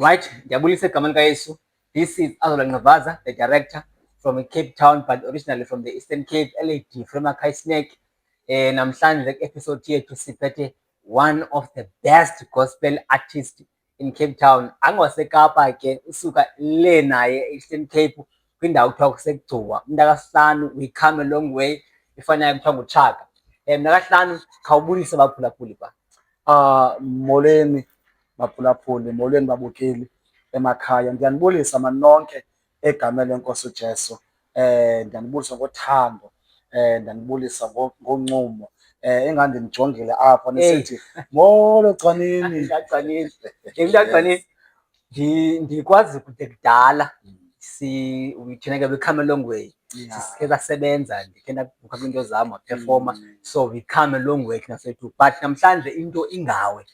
Right, ndiyabulisa egameni kaYesu. This is Azola Ngavaza, the director from Cape Town, but originally from the Eastern Cape, LAD, from Makai Snake. Namhlanje episode yethu siphethe one of the best gospel artists in Cape Town. AngowaseKapa ke, usuka le naye Eastern Cape kwindawo kuthiwa kuseGcuwa. MntakaSihlanu, we come a long way. Ifana kuthiwa nguChaka. MntakaSihlanu, khawubulise abaphulaphuli ba. Molweni baphulaphuli, molweni babukeli emakhaya. Ndiyanibulisa manonke egameni lenkosi uJesu. Ndiyanibulisa ngothando, ndiyanibulisa ngoncumo. Engande nijongile apha nisithi molo Gcanini. Gcanini. Ndikwazi kude kudala thina ke we come a long way. Sike sasebenza, ndikhe ndabhukha kwiinto zam waphefoma, so we come a long way thina sethu. But namhlanje into ingawe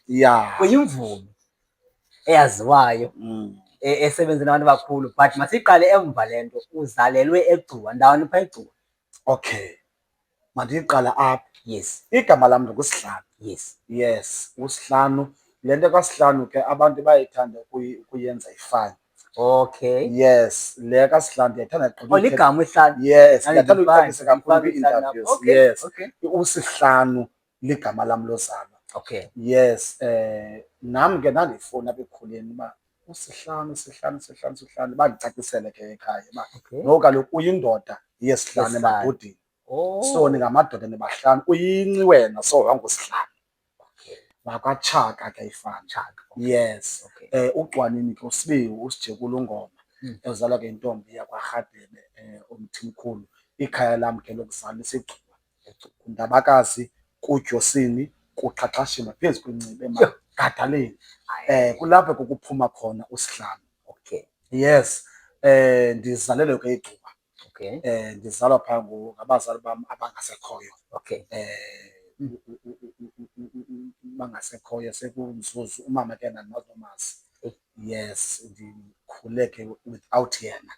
kweyimvumi eyaziwayo esebenza nabantu abakhulu, but masiqale emva le nto. Uzalelwe eGcuwa, ndawoni phaa eGcuwa? Okay, mandiyiqala apha. Yes. Igama lam nguSihlanu. Yes. uSihlanu. Le nto kaSihlanu ke abantu bayayithanda ukuyenza ifane. Okay. Yes, le kaSihlanu ndiyayithanda ligama uSihlanu. Yes, ndiyathanda uyicacisa kakhulu kwi-interviews. Yes. Okay. uSihlanu ligama lam lozalwa. Okay. Yes, nam ke ndandifuna apha ekukhuleni uba uSihlanu bandicacisele ke ekhaya uba no kaloku uyindoda yesihlanu emadodeni. So ningamadoda nibahlanu, uyinci wena, so wanguSihlanu. WakwaChaka ke ifana. Yes. uGcanini ke uSibiwu, uSijekula uNgoma, ezalwa ke intombi yakwaRhadebe uMthimkhulu. Ikhaya lam ke lokuzalwa liseGcuwa. Ndabakazi kuJosini, kuXhaxhashima, phezu kweNciba eMagadaleni. Kulapho kukuphuma khona uSihlanu. Okay. Yes. Ndizalelwe ke eGcuwa. Okay. Ndizalwa phaa ngabazali bam abangasekhoyo. Okay. Bangasekhoyo sekumzuzu, umama ke ndandinomazi. Yes, ndikhule ke without yena.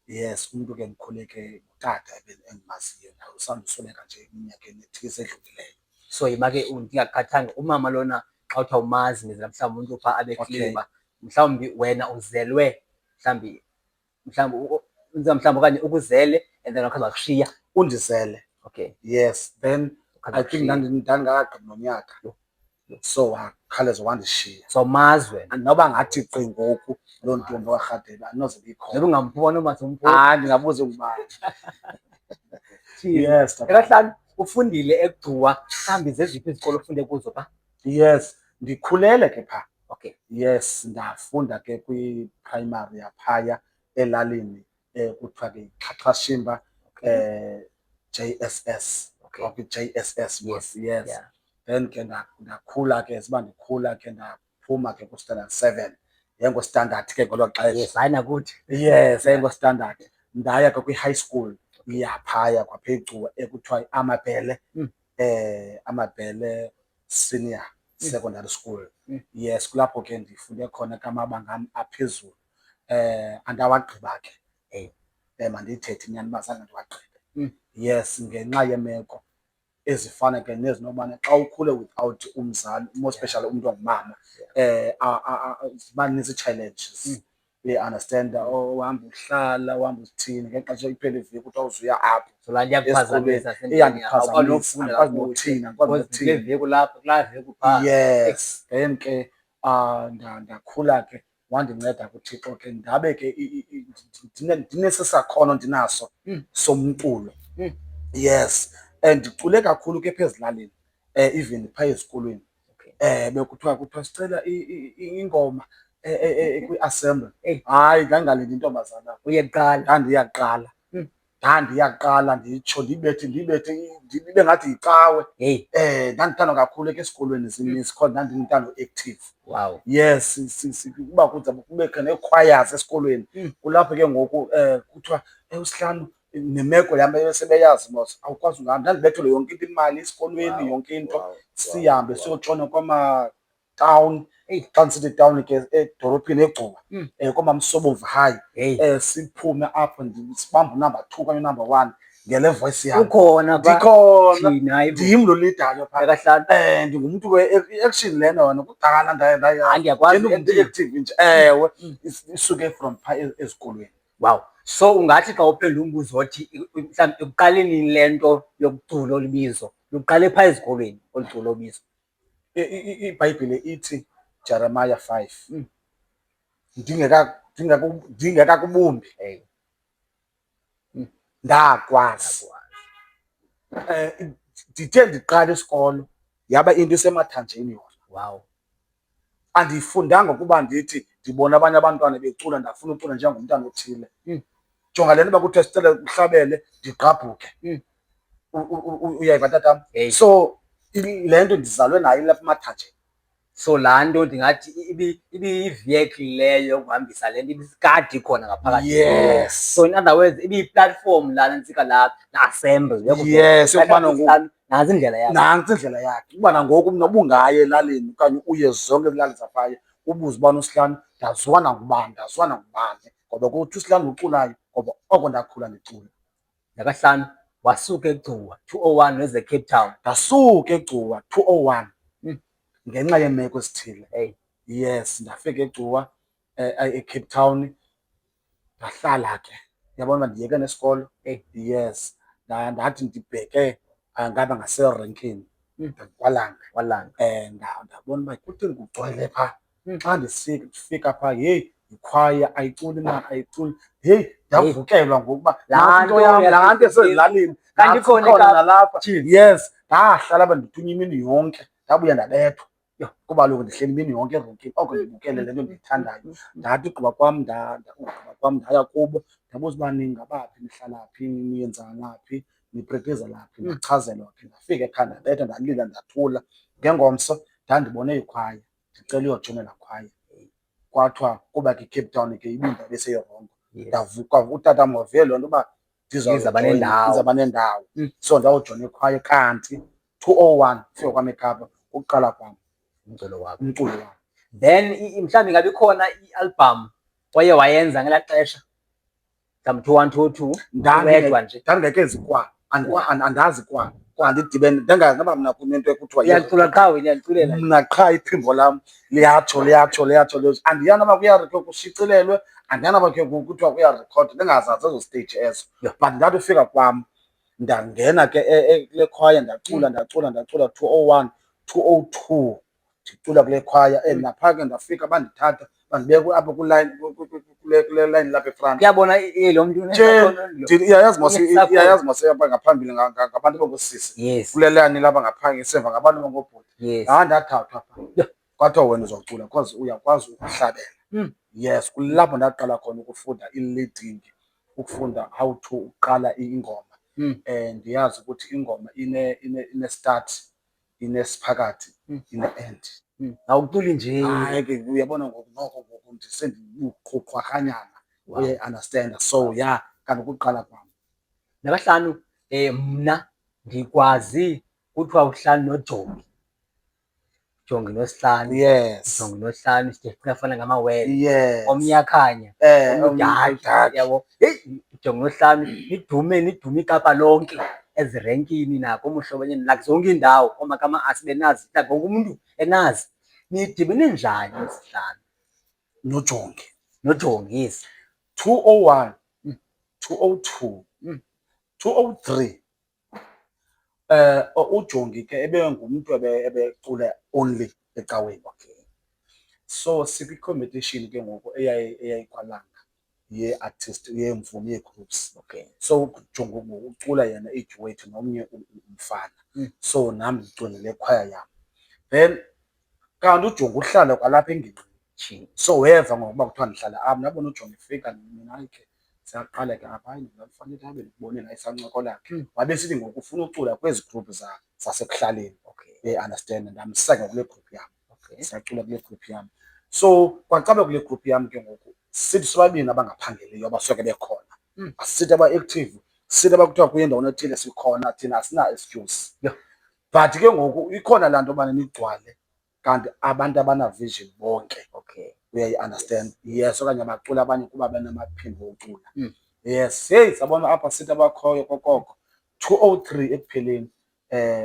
Yes, umntu ke ndikhule ke ngutata endimaziyo, usandusweleka nje eminyakeni ethile esedlulileyo. So yiba ke ndingakhathanga umama lona xa uthiwa umazi, ndizela mhlawumbi umntu phaa abekliba, mhlawumbi wena uzelwe mhlawumbi okanye ukuzele and then wakhe wakushiya. Undizele. Okay. Yes, then I think ndandingakagqibi nonyaka, so wakhawuleza wandishiya. So mazwe noba ngathi qi ngoku loo ntombi kaRhadebe andinoze ndiyikhona. Noba ungamphiwa umazi umphula. Ndingabuza ungubani. Yes. Ekahlanu ufundile eGcuwa, mhlawumbi zeziphi izikolo ufunde kuzo phaa? Yes, ndikhulele ke phaa. Okay. Yes, ndafunda ke kwi-primary yaphaya elalini kuthiwa ke Xhaxhashimba JSS. Okay, JSS. Yes. Then ke ndakhula ke ziba ndikhula ke ndaphuma ke ku-standard 7. Yayingostandard ke ngolo xesha. Yes, hayi nakuthi. Yes, yayingostandard. Ndaya ke kwi-high school yaphaya kwaphaa eGcuwa ekuthiwa iAmabhele. Amabhele Senior Secondary School. Yes, kulapho ke ndifunde khona ke amabanga am aphezulu. Andawagqiba ke. Mandiyithethe inyani uba zange ndiwagqibe. Yes, ngenxa yeemeko ezifana ke nezinobana xa ukhule without umzali, more especially umntu ongumama, ziba nezi challenges. Understand, uhamba uhlala, uhamba uthini, ngexesha iphela iveki kuthiwa uzuya apho. So laa nto iyakuphazamisa. Iyandiphazamisa, andikwazi nokuthina, andikwazi nokuthina. Kule veki lapho, kulaa veki uphaa. Yes, then ke ndakhula ke wandinceda kuThixo ke ndabe ke ndinesi sakhono ndinaso somculo. Yes, ndicule kakhulu ke phaa ezilalini, even phaa ezikolweni. Bekuthiwa sicela ingoma kwi-assembly. Hayi, ndandingalindi intombazana. Ndandiyaqala nditsho ndibethe ndibe ngathi yicawe. Ndandithandwa kakhulu ke esikolweni zikhona, ndandingumntana o-active. Wow. Yes, uba kubekho nee-choirs esikolweni. Kulapho ke ngoku kuthiwa uSihlanu nemeko yam esebeyazi mos awukwazi ungahamba. Ndandibethelwe yonke into, imali esikolweni, yonke into. Sihambe siyotshona kwamatawuni. Xa ndisithi etawuni ke edolophini eGcuwa, kwaMamSobovu High. Siphume apho sibambe u-number 2 okanye u-number 1. ngele voice yami ukhona ndikhona ndim lo leader phaa ndingumntu we-action lena wena kudala ndingumntu active nje ewe isuke from phaa ezikolweni. Wow. So ungathi xa uphendula umbuzo othi mhlawumbi ekuqaleni le nto yokucula olubizo luqale phaa ezikolweni olu culo olubizo? iBhayibhile ithi Jeremiah 5 ndingekakubumbi ndakwazi. Ndithe ndiqala isikolo yaba into isemathanjeni yona. Wow. Andiyifundanga ukuba ndithi ndibona abanye abantwana becula ndafuna ucula njengomntana othile. Jonga le nto uba kuthiwa sicela uhlabele ndigqabhuke. Uyayiva tatam? So le nto ndizalwe nayo ilapha emathanjeni. So laa nto ndingathi ibiyi-vehicle leyo yokuhambisa le nto ibisikade ikhona ngaphakathi. Yes. So in other words ibiyi-platform lana ntsika na-assemble. Yes, nantsi indlela yakhe. Nantsi indlela yakhe. Uba nangoku mna ubungaye elalini okanye uye zonke ilali zaphaya ubuze ubani uSihlanu, ndaziwa nangubani, ngoba kuthi uSihlanu uculayo ngoba oko ndakhula ndicula. Nakahlanu wasuka eGcuwa 201 weze Cape Town. Ndasuka eGcuwa 201 ngenxa yeemeko ezithile. Yes, ndafika eGcuwa eCape Town ndahlala ke. Yabona uba ndiyeke nesikolo. Yes, ndathi ndibheke ngaba ngaserenkini kwalanga. Ndabona uba kutheni kugcwele phaa. Xa ndifika phaa, heyi, yikhwaya ayiculi na ayiculi. Heyi, ndavukelwa ngokuba laa nto esezilalini kanti ikhona nalapha. Yes, ndahlala apha ndithunywa imini yonke, ndabuya ndabethwa kuba kaloku ndihleli imini yonke erenkini oko ndibukele le nto ndiyithandayo. Ndathi ugqiba kwam ndaya kubo ndabuza uba ningabaphi, nihlala phi, niyenzani phi, niprektizela phi. Ndachazelwa ke, ndafika ekhaya ndabetha ndalila ndathula. Ngengomso ndandibone ikhwaya ndicela uyojoinela khwaya. Kwathiwa kuba ke iCape Town ke ibindawo eseyirongo. Ndavuka utatam wavele loo nto uba ndizawuba nendawo. So ndayojoina ikhwaya kanti 201 ufika kwam eKapa ukuqala kwam umculo wam. Then mhlawumbi ingabi khona i-album oye wayenza ngelaa xesha mhlawumbi 212 wedwa nje? Ndandingekezi andazi ndidibene ndengazi noba mna kunento ekuthiwa uyacula qha wena, uyaculela mna qha iphimbo lam liyatsho. Andiyazi noba kushicilelwe, andiyazi noba kuthiwa kuyarekhodwa, ndingazazi ezo stage ezo. But ndathi ufika kwam ndangena ke kule khwaya ndacula 201 202 ndicula kule khwaya naphaa ke ndafika bandithatha bandibeka apha kule line lapha efront. Uyabona lo mntu iyayazi mos ngaphambili ngabantu abangoosisi, kule line lapha ngapha ngesemva ngabantu abangoobhuti. Ndathathwa phaa kwathiwa wena uzawucula because uyakwazi ukuhlabela. Yes, kulapho ndaqala khona ukufunda i-leading, ukufunda how to uqala ingoma. Ndiyazi ukuthi ingoma ine-start, ine-siphakathi, ine-end. Awuculi nje. Hayi ke uyabona ngoku ndisendibuqhuqhwakanyana uye-understanda. So ya kanti ukuqala kwam. Nakahlanu mna ndikwazi kuthiwa uhlanu nojongi. Jongi noSihlanu. Yes. Jongi noSihlanu side afana ngamawele. Yes. Omnye uyakhanya. Umdaka. Yabo. Heyi, Jongi noSihlanu nidume iKapa lonke ezirenkini nako umuhlobanye like zonke iindawo omakama asi benazi, like wonke umuntu enazi. Nidibene njani noSihlanu? Nojongi, yes. 201 202 203 uJongi ke ebengumntu ebecula only ecaweni. So sikwi-competition ke ngoku eyayikwalanga ye-artist yemvumi yee-groups. So uJongi ngoku ucula yena iduet nomnye umfana. So nam ndiculele ekhwaya yam. Then kanti uJongi uhlala kwalapha engingqini. So weva ngokuba kuthiwa ndihlala apha, ndabona uJongi efika mina ke siyaqala ke apha, hayi ndingafanele abe ndibone naye isancokola ke. Wabesithi ngoku ufuna ucula kwezi group zasekuhlaleni. Understand, ndamseka kule group yam. Siyacula kule group yam. So kwacabe kule group yam ke ngoku sithi sobabini abangaphangeliyo abasuke bekhona. Asithi aba-active, sithi abakuthiwa kuye endaweni ethile sikhona, thina asina-excuse. But ke ngoku ikhona laa nto yobana nigcwale kanti abantu abana-vision bonke. Uyayi-understand? Yes, okanye abacula abanye kuba benamaphimbo ocula. Yes, heyi sabona apha sithi abakhoyo kokoko 203 ekupheleni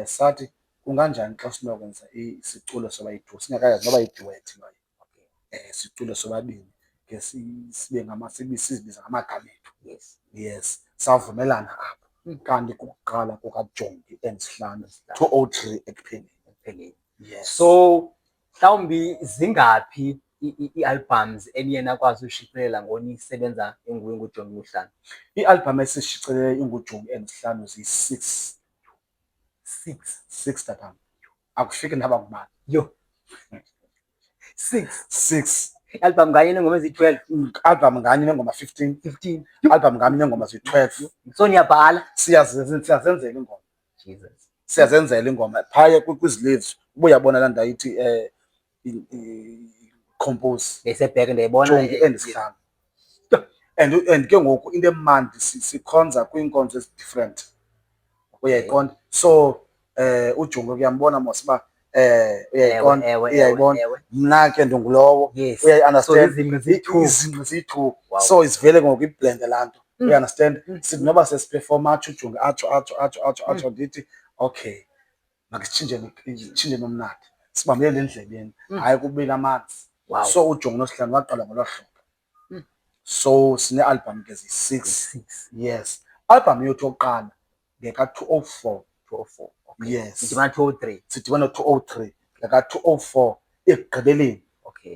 sathi kunganjani xa sinokwenza isiculo soba yi-duo singakayazi noba yi-duet loyo. Isiculo sobabini ke sizibiza ngamagama ethu. Yes, savumelana apho. Kanti kukuqala kukaJongi and Sihlanu 203 ekupheleni. Yes. So mhlawumbi zingaphi ii-albums eniyena akwazi ushicilela ngonisebenza nguJongi uSihlanu? I-album esishicilele inguJongi and Sihlanu ziyi-6. 6 tatam. Akufiki naba ngubani. Yo. 6. I-album nganye nengoma eziyi-12. Album nganye nengoma 15. Album nganye nengoma ziyi-12. So niyabhala? Siyazenzela ingoma. Jesus. Siyazenzela ingoma. Phaya kwizi-leaves ubuyabona laa nto ayithi compose. Besebhek ndiyayibona. Jongi and Sihlanu. And ke ngoku into emandi sikhonza kwiinkonzo ezi-different. Uyayiqonda? So uJongi kuyambona mos uba uyayibona mna ke ndingulowo. Uyayi-understand? Izingqi ziyi-2. So isivele ngoku iblende laa nto. Uyaunderstand? Sithi noba sesiphefoma atsho uJongi atsho ndithi okay makisitshintshe nomnatha sibambelele endlebeni hayi kubile amanzi. So uJongi noSihlanu waqala ngolo hlobo. So sine-album ke ziyi-6. Yes. Album yethu yokuqala ngeka-204. Yes. Sidibana 203. Sidibana 203 ngeka-204 ekugqibeleni.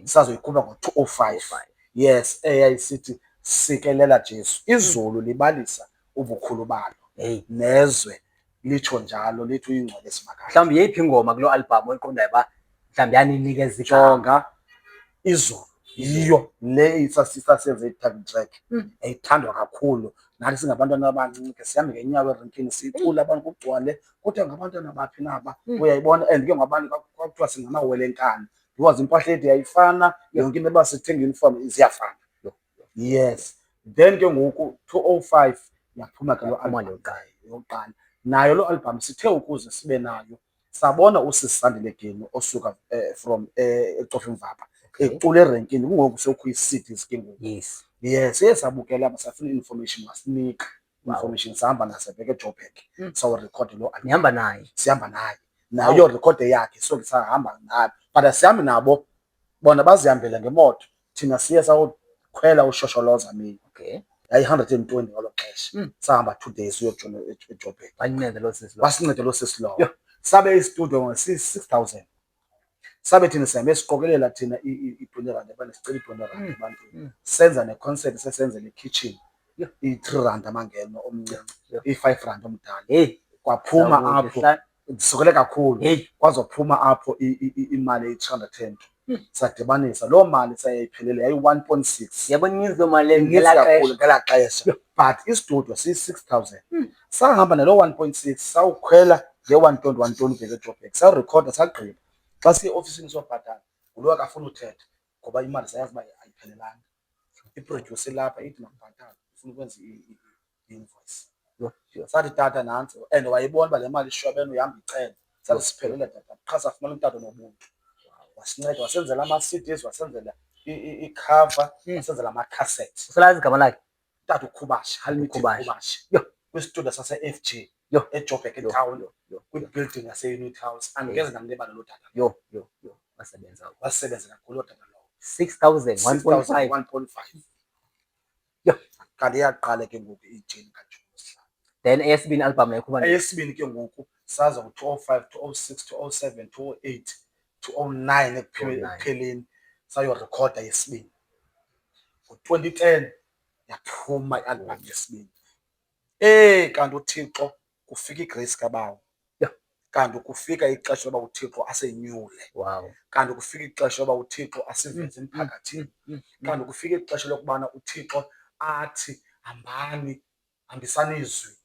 Sazoyikhupha ngo-205. Yes, eyayisithi sikelela Jesu, izulu libalisa ubukhulu balo. Nezwe litsho njalo lithi uyingcwele simakazi. Mhlawumbi yeyiphi ingoma kuloo album oyiqondayo uba mhlawumbi yaninikeza Jonga izulu yiyo le isasenze i-title track eyithandwa kakhulu. Nathi singabantwana abancinci ke sihambe ngeenyawo erenkini sicula abantu kugcwale kodwa ngabantwana baphi naba. Uyayibona? And ke ngabantu kwakuthiwa singamawelenkani because impahla yethu yayifana yonke into eba sithenga uniform ziyafana. Yes. Then ke ngoku 205 yaphuma ke lo album yokuqala. Nayo lo album sithe ukuze sibe nayo sabona uSisandile Genu osuka from eCofimvaba ecula erenkini kungoku sekho i-CDs ke ngoku. Yes, sabukela basafuna information wasinika information sihamba nasebheke eJoburg sawarecord lo album. Nihamba naye? Sihamba naye. Nayo record yakhe so sahamba naye. But asihambi nabo bona bazihambela ngemoto. Thina siye sawokhwela ushosholoza mina. Yayi 120 ngalo xesha. Sahamba 2 days uyojona eJoburg. Wasinceda lo sisi lo. Wasinceda lo sisi lo. Sabe istudio ngo-6,000. Sabe thina sihambe esiqokelela thina i-20 rand abantu sicela i-20 rand abantu. Senza ne-concert sesenzele kitchen. I-3 rand amangeno omncinci. I-5 rand omdala. Kwaphuma apho sisukele kakhulu. Kwazophuma apho imali eyi-310. Sadibanisa loo mali sayayiphelele yayi 1.6. Yabona ininzi loo mali ngelaa xesha. But istudio siyi-6,000. Sahamba nalo 1.6 sawukhwela nge-120 ubheke eJoburg. Sarekhoda sagqiba. Xa siye ofisini sobhatala ngulo akafuna uthetha ngoba imali sayazi uba ayiphelelanga. I-producer lapha ithi makubhatala ufuna ukwenza i-invoice. Sathi tata nantsi and wayibona uba le mali ishwabene uyahamba icela. Sathi siphelele tata qha safumana umtata onobuntu. Wasinceda wasenzela ama-CDs wasenzela ikhava wasenzela ama-cassettes. Usalazi igama lakhe? Utata uKhubashe, Halimithi Khubashe. Kwistudio sase-FG eJoburg eTown kwi-building yase-Unit House. Angeze ndamlibala lo tata. Wasebenza kakhulu lo tata lowo. 6,000 1.5. Kanti iyaqala ke ngoku ijeni kaJongi Sihlanu. Then eyesibini album yayikhupha eyesibini ke ngoku saza ngo-205 206 207 208 209 ekupheleni sayorekhoda yesibini. Ngo-2010 yaphuma i-album yesibini. Kanti uThixo kufika iGrace Kabawo. Kanti kufika ixesha loba uThixo asenyule. Kanti kufika ixesha loba uThixo asiveze emphakathini. Kanti kufika ixesha lokubana uThixo athi hambisani izwi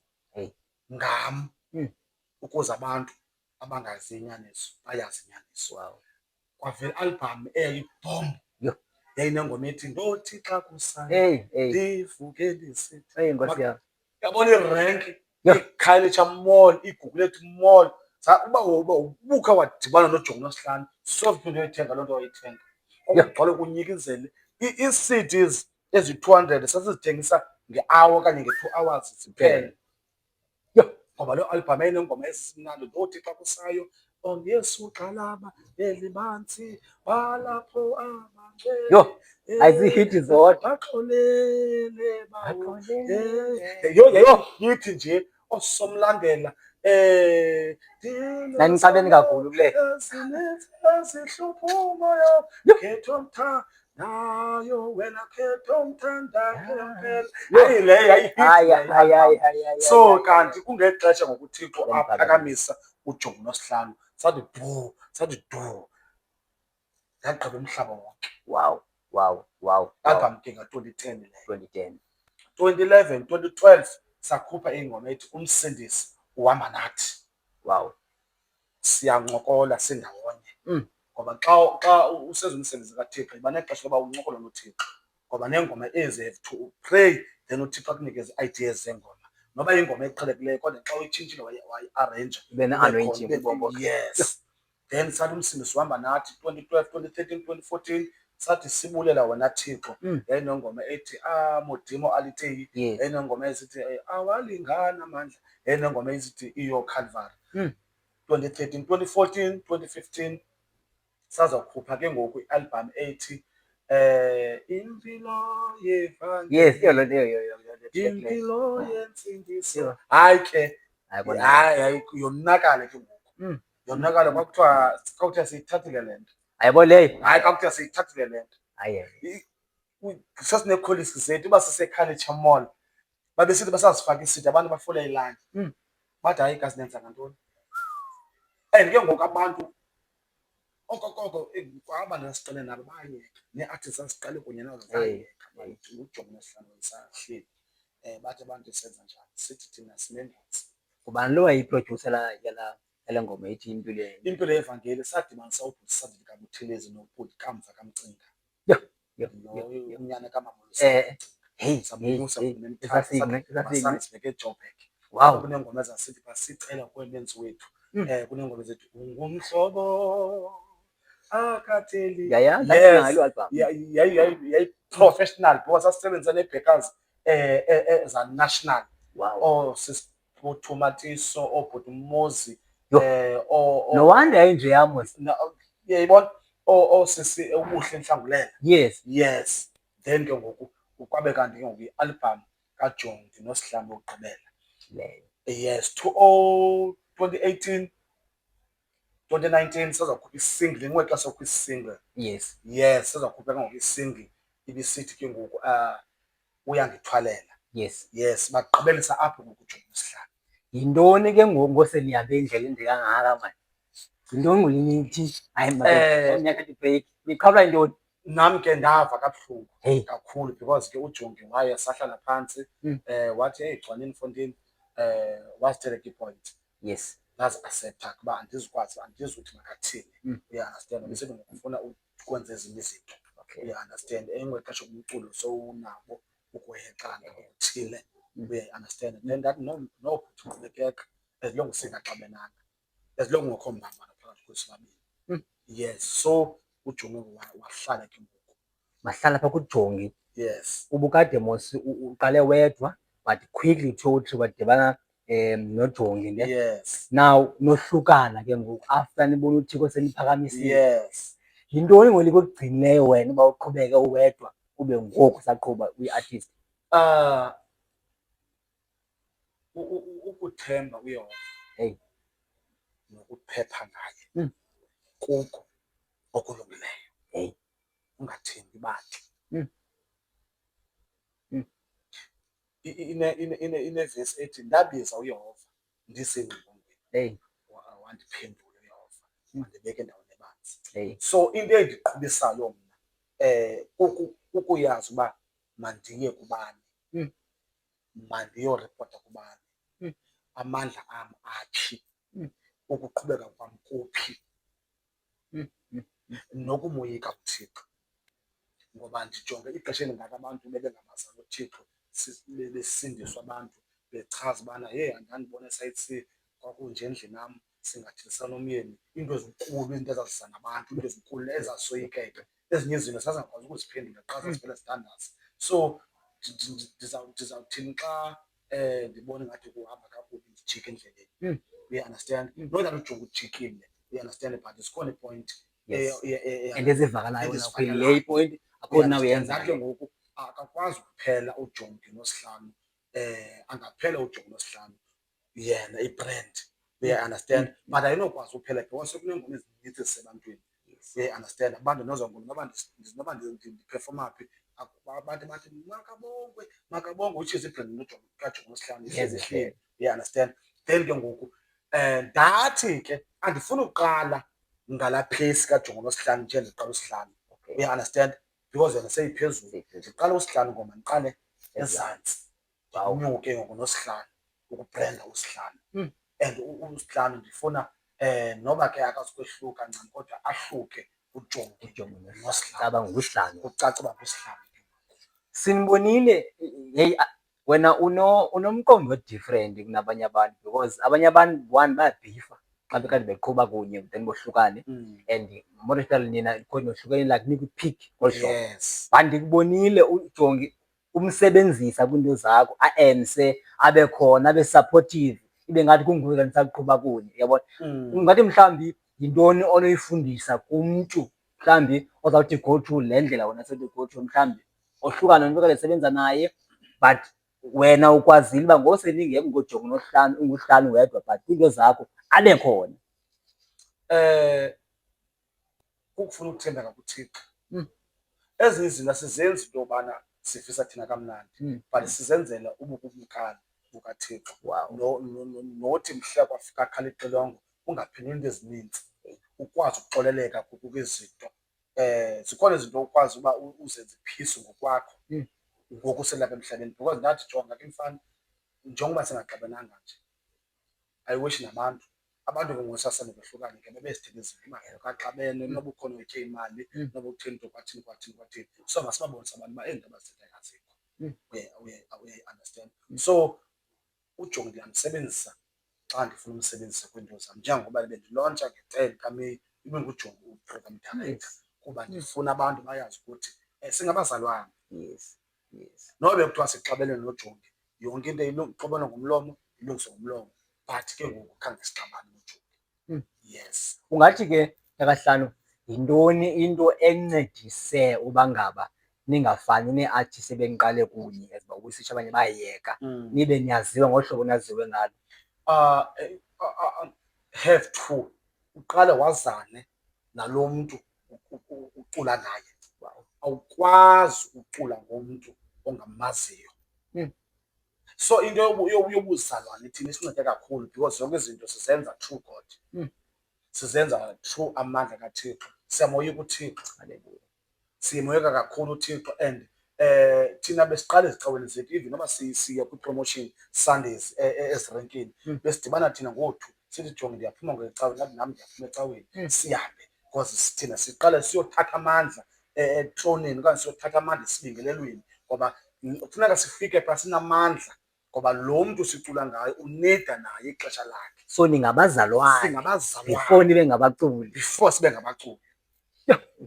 ngam ukuze abantu abangazi inyaniso bayazi inyaniso. Kwavela i-album eyayibhombu. Yayinengoma ethi ndothi xa kusasa ndivuke ndisithi. Yabona irenki iKhayelitsha Mall, iGugulethu Mall. Uba ubuka wadibana noJongi noSihlanu sophinde uyithenga loo nto wayithenga. Okugcwale kunyikizele ii-CDs ezi-200 sasizithengisa nge-hour okanye nge-2 hours ziphele. ngoba lo album ayinengoma ezisimnandi nothi xa kusayo ongesu xalaba elibanzi balapho amangcwele Yo, azihiti zodwa. baxolele bawo yo yithi nje osomlandela Nanicabeni kakhulu kule. ezihlupha umoya khetha omthandayo wena khetha omthandayo phela hayi le yayihithi so kanti kungexesha ngokuThixo aphakamisa uJogi Nosihlalo sathi du yagqiba umhlaba wonke. Wow. Album ke nga-2010 leyo. 2010. 2011, 2012 sakhupha ingoma ethi Umsindisi uhamba nathi. Wow. Siyancokola sindawonye. Ngoba xa usenza umsebenzi kaThixo iba nexesha loba uncokola noThixo. Ngoba nengoma ezi have to pray then uThixo akunikeze ideas zengoma. Noba ingoma eqhelekileyo kodwa xa uyitshintshile wayi-arrange yes. Then sathi Umsindisi uhamba nathi 2012, 2013, 2014 sathi sibulela wena Thixo. Yayinengoma ethi Modimo Aliteyi. Yayinengoma ezithi awalingana amandla. Yayinengoma ezithi iyo Calvary. 2013, 2014, 2015 sazokhupha ke ngoku i-album ethi impilo yevangeli. Yes, yo. Impilo yensindiso. Hayi ke hayi yonakala ke ngoku. Yonakala kwakuthiwa siyithathile le nto. Ayabo leyo. Hayi kwakuthiwa siyithathile le nto. Hayi. Sasinee-colleagues zethu uba siseKhalitha Mall babesithi basazifaka isithi abantu bafole ilayini. Bathi hayi kasinenza ngantoni. And ke ngoku abantu okokoko abantu asiqale nabo bayeka nee-artists asiqale kunye nazo zayeka uJogi Nosihlalo sahleli bathi abantu senza njani sithi thina sinengozi. Ngubani lo wayiproducer yale ngoma ethi Impilo yevangeli sadibanisa ubhuti Sandile kaButhelezi nobhuti Kamva kaMcinga. Unyana kamama sabunyusa sibeke eJoburg. Wow. Kunengoma ezasithi basicela kwemenzi wethu. Kunengoma ezithi ungumhlobo akatheli. Yayi-professional because sasisebenza nee-backers national. Sisibhuthumatiso obhuti Mozi. No wonder yayinje yamos. Uyayibona osisi ubuhle Nhlangulela. Yes. Then ke ngoku kwabe kanti ke ngoku i-album kaJogi Nosihlalo okugqibela. Yes, 2018, 2019 sazokhupha isingle ngexesha sokhupha isingle. Yes, sazokhupha ke ngoku isingle ibisithi ke ngoku uyangithwalela. Yes, bagqibelisa apho ngoku uJogi Nosihlalo. Yintoni ke ngoku ngosenihambe indlela ende kangaka manje? Yintoni ngolinithi hayi manje break niqhabula intoni? Nami ke ndava kabuhlungu kakhulu because ke uJogi waye sahlala phansi wathi hey Xolani Mfondini wasithele point. Yes. Accepta kuba andizuthi makathini. Uya-understand bese ngifuna ukwenza ezinye izinto. Uya-understand engexesha umculo sowunabo ukuhexana ngokuthile. Uya-understand then that no qhubekeka as long singaxabenanga as long ngokho mbambana phakathi kwethu babili. Yes, so uJogi wahlala ke ngoku. Mahlala pha kuJogi. Yes. Ubukade mos uqale wedwa but quickly wadibana noJogi ne. Yes. Now nohlukana ke ngoku after nibona uThixo seniphakamisile. Yes. Yintoni ngoku okugcinileyo wena uba uqhubeke uwedwa ube ngoku saqhuba uyi-artist? Ukuthemba uYehova. Nokuphepha ngaye. Kuko okulungileyo. Ungathembi bathi. Ine-verse ethi ndabiza uYehova ndisengqondweni. Wandiphendula uYehova. Wandibeka endaweni ebanzi. So into endiqhubisayo mna ukuyazi uba mandiye kubani. Mandiyoripota kubani. Amandla am aphi. Ukuqhubeka kwam kuphi. Nokumoyika uThixo. Ngoba ndijonge ixesha elingaka abantu bebengabazali uThixo besindiswa abantu bechaza ubana hey andandibona eSite-C kwakunje endlini nam singathethisana nomyeni. Into ezinkulu into ezazisa nabantu into ezinkulu ezasoyikeka ezinye izinto sasingakwazi ukuziphendula xa sasiphela sithandaza. So ndizawuthini xa ndibona ngathi kuhamba kakubi ujike endleleni. You understand? Not that ujonge ujikile. You understand? But sikhona ipoint ezivakalayo nakho le ipoint akho na uyenza ke ngoku akakwazi ukuphela ujonge noSihlanu. Angaphela ujonge noSihlanu yena ibrand. You understand? But ayinokwazi ukuphela because kunengoma ezininzi ezisebantwini. You understand? Abantu noba ndiperforma phi abantu bathi makabongwe which is ibrand kaJongi noSihlanu. You understand? Then ke ngoku ndathi ke andifuni uqala ngala place kaJongi noSihlanu nje ndiqala uSihlanu. You understand? Because yena seyiphezulu. Ndiqala uSihlanu ngoma ndiqale ezantsi. Ndinyuke ngoku noSihlanu ukubranda uSihlanu. And uSihlanu ndifuna noba ke akazukwehluka ncam kodwa ahluke uJongi noSihlanu. Aba nguSihlanu. Kucace uba nguSihlanu. Sinibonile hey wena unomqondo different kunabanye abantu because abanye abantu one bayabhifa xa bekade beqhuba kunye then bohlukane and more especially nina khona nohlukene like niku-peak ngolhlobo. Yes. Bandikubonile uJongi umsebenzisa kwinto zakho a-ense abe khona abe supportive ibe ngathi kunguwe kanti saqhuba kunye yabona. Ungathi mhlawumbi yintoni onoyifundisa kumntu mhlawumbi ozawuthi go through le ndlela wena sothi go through mhlawumbi ohlukana nomntu okade sebenza naye but wena ukwazile uba ngoseningekho ngoJongi noSihlanu unguSihlanu wedwa but into zakho abe khona. Kukufuna ukuthembeka kuThixo. Ezinye izinto asizenzi into yobana sifisa thina kamnandi but sizenzela ubukukhala bukaThixo. Nothi mhla kwafika khala ixilongo ungaphindeli into ezininzi ukwazi ukuxoleleka kwizinto. Zikhona izinto ukwazi uba uzenze peace ngokwakho ngoku selapha emhlabeni because ndathi jonga ke mfana njengoba singaxabananga nje I wish nabantu ke ngosasana behlukane ke bebesithini izinto imali kaxabene noba ukhona utye imali noba uthini into kwathini so masibabonise abantu uba ezi ndaba azikho. We understand. So uJongi ndiyamsebenzisa xa ndifuna umsebenzisa kwiinto zam njengoba bendilontsha nge-10 kaMeyi ibe nguJongi uprogram director kuba ndifuna abantu bayazi ukuthi singabazalwane. Yes. Noba bekuthiwa sixabene noJongi yonke into ixabana ngomlomo ilungiswa ngomlomo but ke ngoku khange sixabane noJongi. Yes. Ungathi ke kaHlanu yintoni into encedise uba ngaba ningafani nee-artists ebeniqale kunye as uba ubusitsho abanye bayeka nibe niyaziwa ngohlobo naziwe ngalo? Have to uqale wazane nalo mntu ucula naye. Awukwazi ucula ngomntu ongamaziyo. So into yobuzalwane thina isincede kakhulu because zonke izinto sizenza through God. Sizenza through amandla kaThixo. Siyamoyika uThixo. Hallelujah. Siyamoyika kakhulu uThixo and thina besiqala ezicaweni zethu even noba siya kwi-promotion Sundays ezirenkini besidibana thina ngo-2 sithi Jongi ndiyaphuma ngecawe nathi nami ndiyaphuma ecaweni sihambe because thina siqale siyothatha amandla etronini okanye siyothatha amandla esibingelelweni ngoba kufuneka sifike phaa sinamandla ngoba lo mntu sicula ngayo unida naye ixesha lakhe. So ningabazalwane before nibe ngabaculi. Before sibe ngabaculi.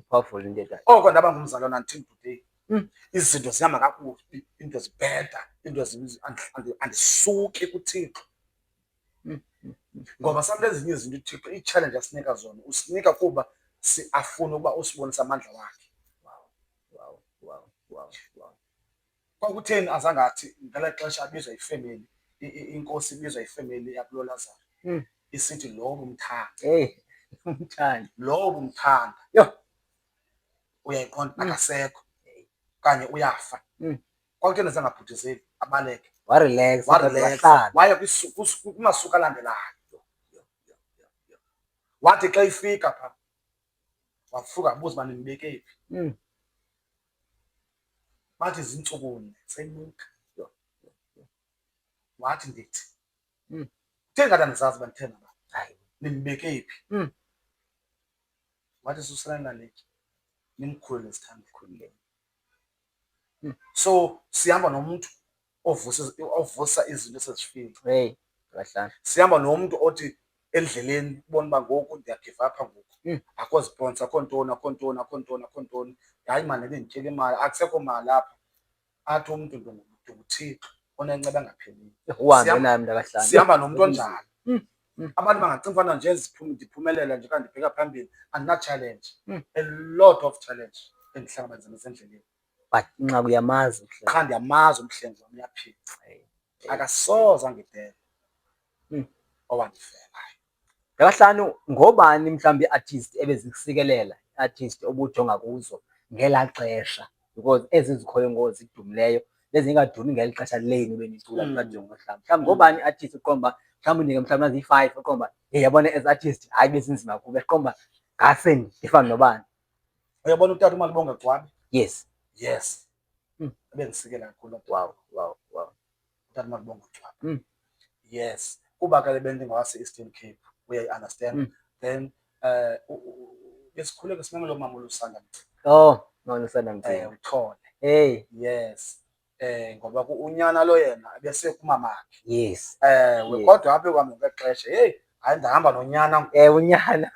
Powerful into that. Oko ndaba ngumzalwane until today. Izinto zihamba kakuhle, into zibheda, into andisuki kuThixo. Ngoba sometimes ezinye izinto uThixo i-challenge asinika zona usinika kuba afuna ukuba usibonise amandla wakhe. Wow. Kwakutheni azangathi ngela xesha abizwa ifemeli inkosi ibizwa ifemeli yakuloLazaro isithi lo bumthanda. Umthandi. Lo bumthanda. Uyayiqonda akasekho kanye uyafa. Kwakutheni azangabhudiseli abaleke. Warelax. Waya kumasuku alandelayo. Wathi xa ifika phaa wafuka abuza uba nindibeke phi. Bathi zintsuku 4 seyinuka. Wathi ndithi kutheni kade andizazi uba ndithena ba hayi nindibeke phi. Wathi suselana leki nimkhulule sithanda khululeni. So sihamba nomuntu ovusa izinto esezifile. Sihamba nomuntu othi endleleni ubona uba ngoku ndiyagive apha ngoku akho sponsor akho ntoni hayi mani bendityela imali akusekho mali apha athi umntu ndinguThixo onenceba engapheliyo. Uhambe naye mntakahlanu. Sihamba nomuntu onjalo. Abantu bangacinga ufana nje ndiphumelela nje kanti ndibheka phambili, andina-challenge. A lot of challenge endihlangabezana nasendleleni. But inqaku uyamazi Mhlengi. Qha ndiyamazi umhlengi wam uyaphila. Akasoze angidele owandifelayo. Mntakahlanu, ngobani mhlawumbi ii-artist ebezisikelela, ii-artist obujonga kuzo ngelaa xesha, because ezi zikhoyo ngoku zidumileyo bezingadumi ngeli xesha lenu benicula kukaJongo mhlawumbi. Mhlawumbi ngobani ii-artist uqomba mhlawumbi ndike mhlawumbi naziyi-5 uqomba yabona ezi artist hayi bezinzima kubo, eqomba ngase ndifane nobani? Uyabona utata uMalibongwe Gcwabe? Yes. Yes. Ebendisikela kakhulu. Wow. Utata uMalibongwe Gcwabe. Yes. Kuba kaloku bendingowase-Eastern Cape, uyayi-understand. Then besikhule ke simamela umama uLusanda Mcinga. Mama uLusanda Mcinga. Uthole. Hey. Yes. Ngoba unyana lo yena ebesekumamakhe. Yes. Kodwa apha ekuhambeni kwexesha, hayi ndihamba nonyana. Unyana.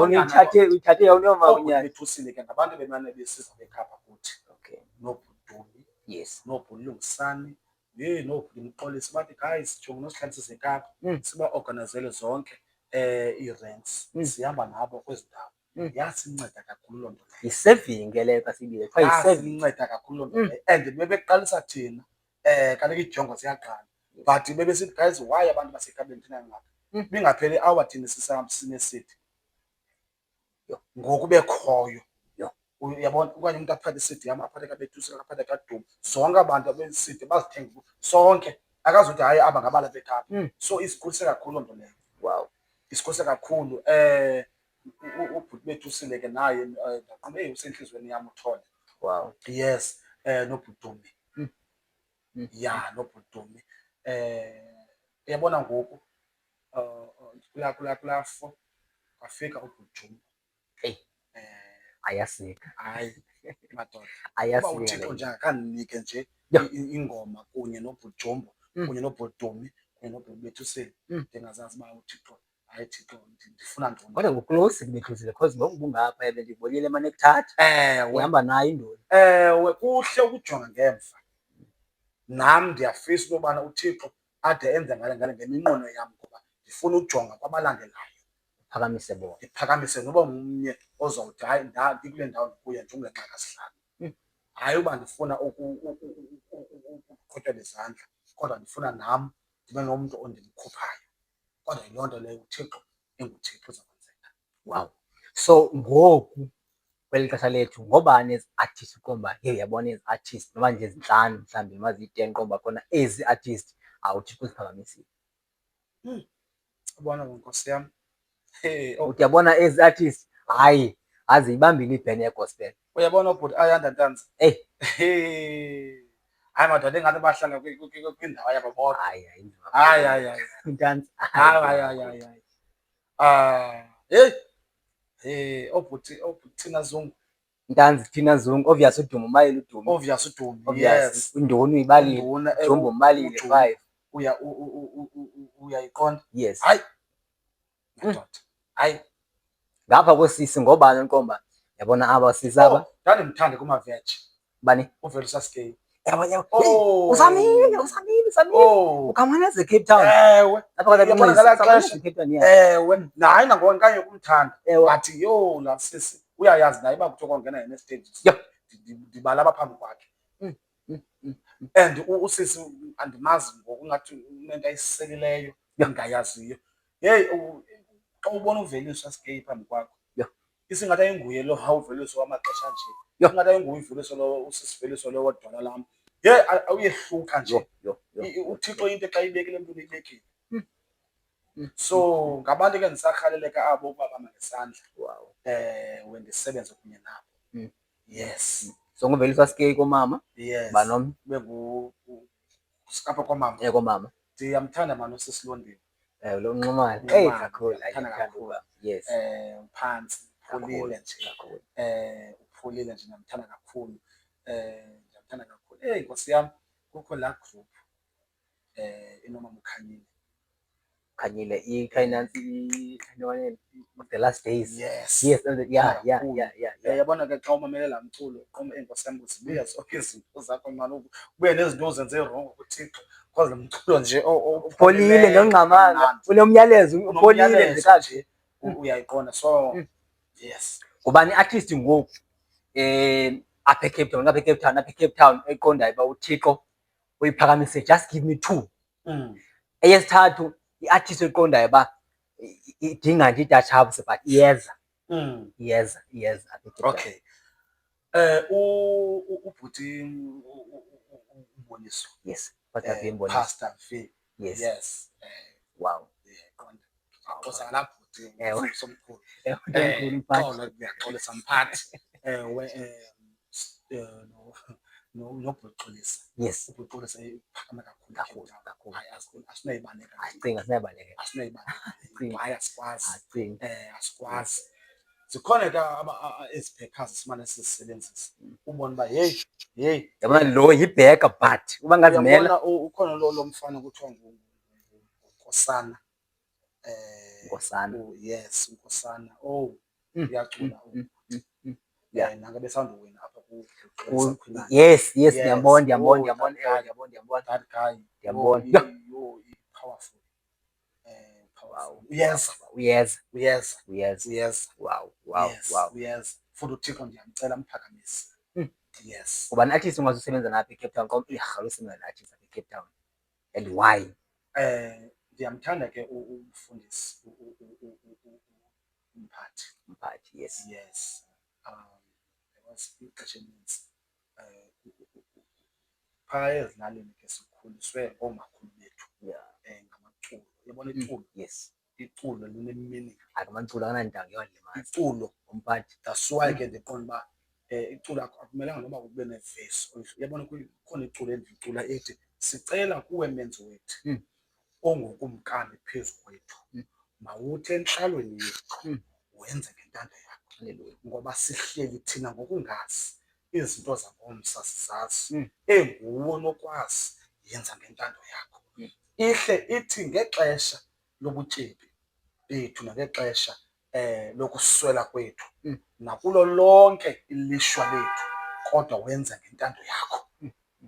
Uyithathe yawunoma unyana. Bethusile ke ngabantu bemane besiza bekhapha kuthi. Okay. NoBhudumi. Yes. NoBhulungisani. NoBhulumxolisi bathi guys jonga nosihlalise seKapa. Siba organizele zonke ii-ranks. Sihamba nabo kwezi ndawo. Yasinceda kakhulu loo nto. Yi-saving ke leyo kasibile. Yasinceda kakhulu loo nto leyo. And bebeqalisa thina, kaloku iijongo ziyaqala. But bebesithi guys, why abantu baseKabeni thina ngapha? Bingapheli hour thina sinesithi. Ngoku bekhoyo. Uyabona okanye umuntu aphathe isithi yam, aphathe kaBetusile, aphathe kaDumi. Zonke abantu abesithi bazithenga sonke. Akazuthi hayi aba ngabala beKapa. So isikhulise kakhulu loo nto leyo. Wow. Isikhulise kakhulu. Ubhuti Betusile ke naye ndaqomba usenhlizweni yam uThole. Wow. Yes. NoBhudumi. NoBhudumi. Uyabona ngoku kulaa 4 kwafika uBhudumi. Ayasika. Hayi madoda. Ayasika. Uba uThixo nje akandinike nje ingoma kunye noBhujumbu, kunye noBhudumi, kunye noBhuti Betusile. Ndingazazi uba uThixo, hayi Thixo ndifuna ntoni. Kodwa nguclose kuBetusile because ngoku ubungapha bendibonile emane ekuthatha. Uhamba nayo indoni. Kuhle ukujonga ngemva. Nam ndiyafisa into yobana uThixo ade enze ngale ngeminqweno yam ngoba ndifuna ujonga kwabalandelayo. Phakamise bona. Ndiphakamise noba ngumnye ozawuthi hayi ndikule ndawo ndikuyo njengoba ngexaka sihlanu. Hayi uba ndifuna ukuqhotywa izandla, kodwa ndifuna nam ndibe nomntu ondimkhuphayo. Kodwa yiloo nto leyo uThixo enguThixo uzakwenzeka. Wow. So ngoku kweli xesha lethu ngobani ezi artist uqomba uyabona ezi artist noba nje ezintlanu mhlawumbi noba ziyi-10 qomba khona ezi artist uThixo uziphakamisile? Ubona nkosi yam. Uyabona ezi artist hayi aziyibambile ibheni yegospel. Uyabona ubhuti Ayanda Ntanzi? Hayi madoda engathi bahlala kwindawo yabo bodwa. Hayi. Ntanzi. Obhuti Thina Zungu. Ntanzi Thina Zungu, obvious uDumo ubalile uDumo. Obvious uDumo. Yes. Indoni uyibalile. Jumbo ubalile 5. Uyayiqonda? Yes. Hayi. Madoda. Hayi. Ngapha kwesisi ngobani uqomba? Yabona aba sisaba. Ndandimthanda kumaveji. Bani? uVelusas K. Usamile. Ukamane eCape Town. Lapha Cape Town. Naye nangona kanye ukumthanda. But la sisi uyayazi naye uba kuthiwa kwangena yena estage. Ndibala abaphambi kwakhe. And usisi andimazi ngoku ngathi unento ayiseleyo engayaziyo. Hey, xa ubona uVelusas K phambi kwakho. Isingathi ayinguye lo uVeluso wamaxesha nje. Ingathi ayinguye uVeluso lo usisiVeluso lo wodwa lami. Awuyehluka nje. uThixo into xa ibekile emntwini uyibekile. So ngabantu ke ndisarhaleleka abo ukuba bama ngesandla. Wow. Wendisebenze kunye nabo. Yes. So nguVelusas K komama. Yes. Banomnye apha komama. Komama. Ndiyamthanda manje uSisilondile. Lo Nxumalo. Kakhulu kakhulu. Yes. Phansi. Uphulile nje. Uphulile nje ndiyamthanda kakhulu. Ndiyamthanda kakhulu. Nkosi yami kukho la group eNoma Mkhanyile. Khanyile i-finance the last days. Yes. Yeah. Yabona ke xa umamele laa mculo Enkosi yam zibuya zonke izinto zakho mani, ubuye nezinto ozenze wrong kuThixo because lo mculo nje upholile nongqamanga, unomyalezo upholile nje kakuhle. Uyayiqonda. So yes. Ngubani i-artist ngoku apha eCape Town, apha eCape Town eqondayo uba uThixo uyiphakamise? Just give me two. Eyesithathu, i-artist eqondayo uba idinga nje itatshapsi but iyeza. Iyeza apha eCape Town. Okay. Ubhuti uMboniso. Yes. Pastor V Mboniso. Pastor V. Yes. Wow. Qonda. Awusa la bhuti somkhulu. Umkhulu Ngiyaxolisa mphathi. Nobhuxolisa. Yes. Ubhuxolisa iphakama kakhulu. Hayi asinayibaleka. Hayi asikwazi. Asikwazi. Zikhona ke ezibhekhazi simane sizisebenzisa. Ubona uba hey. Yabona lo yibheka but uba ngazimela. Ukhona lo mfana kuthiwa nguNkosana. Nkosana. Yes, Nkosana. Uyacula. Nanga besandowina apha ku Yes, ndiyambona. That guy. Ndiyambona. Powerful. Uyeza. Wow. Yes. Futhi uThixo ndiyamcela mphakamise. Yes. Ubani artist ungazusebenza napha eCape Town kodwa uyarhala usebenza na-artist apha eCape Town and why? Ndiyamthanda ke umfundisi umphathi. Yes. Ixesha elinintsi phaa ezilalini ke sikhuliswe oomakhulu bethu ngamaculo. Uyabona iculo? Yes. Iculo linemini. Amaculo akanandawo yodlimaza. Iculo umphathi. That's why ke ndiqonda uba iculo akumelanga noba ube nevesi. Uyabona kukhona iculo endicula ethi sicela kuwe menzi wethu ongokumkani phezu kwethu mawuthi entlalweni yethu wenze ngentando yakho. Ngoba sihleli thina ngokungazi izinto zangomsa sizazi, enguwe nokwazi yenza ngentando yakho. Ihle ithi ngexesha lobutyebi bethu nangexesha lokuswela kwethu nakulo lonke ilishwa lethu kodwa wenza ngentando yakho.